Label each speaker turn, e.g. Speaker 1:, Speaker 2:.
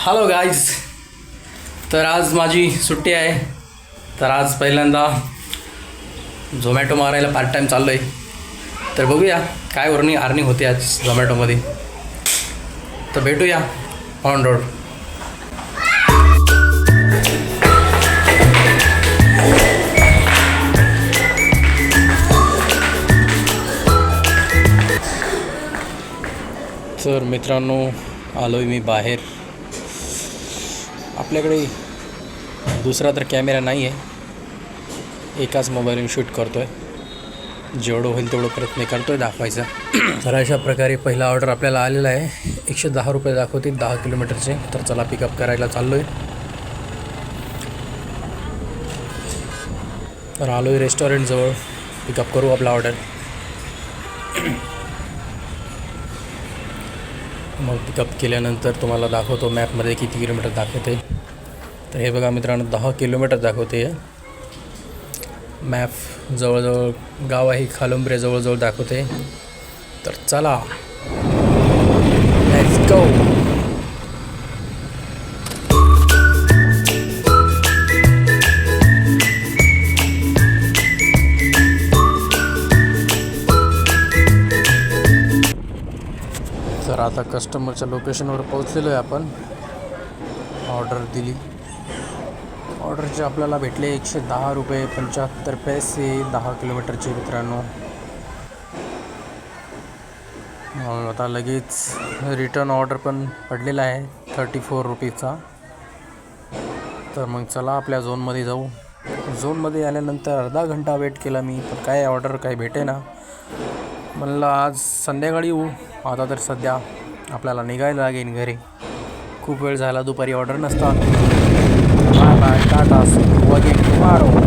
Speaker 1: Hello guys. तर आज माझी सुट्टी आहे. तर आज पहिल्यांदा झोमॅटो मारायला पार्ट टाईम चाललो आहे. तर बघूया काय अर्निंग होते आज झोमॅटोमध्ये. तर भेटूया ऑन रोड. तर मित्रांनो, आलो आहे मी बाहेर. आपल्याकडे दुसरा तर कॅमेरा नाही आहे, एकाच मोबाईलने शूट करतो आहे. जेवढं होईल तेवढं प्रयत्न करतो आहे दाखवायचा. तर अशा प्रकारे पहिला ऑर्डर आपल्याला आलेला आहे. 110 रुपये दाखवते 10 किलोमीटरचे. तर चला पिकअप करायला चाललो आहे. तर आलो आहे रेस्टॉरंटजवळ. पिकअप करू आपला ऑर्डर. मग पिकअप केल्यानंतर तुम्हाला दाखवतो मॅपमध्ये किती किलोमीटर दाखवते. तर हे बघा मित्रांनो, 10 किलोमीटर दाखवते. मॅप जवळजवळ गाव आहे खालुंब्रे जवळजवळ दाखवते. तर चला लेट्स गो. तर आता कस्टमरच्या लोकेशनवर पोहोचलेलो आहे आपण. ऑर्डर दिली. ऑर्डरचे आपल्याला भेटले 110 रुपये 75 पैसे 10 किलोमीटरचे मित्रांनो. आता लगेच रिटर्न ऑर्डर पण पडलेला आहे 34 रुपीचा. तर मग चला आपल्या झोनमध्ये जाऊ. झोनमध्ये आल्यानंतर अर्धा घंटा वेट केला मी, पण काय ऑर्डर काही भेटे ना. म्हणलं आज संध्याकाळी येऊ. आता तर सध्या आपल्याला निघायला लागेल घरी. खूप वेळ झाला, दुपारी ऑर्डर नसतात. Bye bye, tata, see you again tomorrow.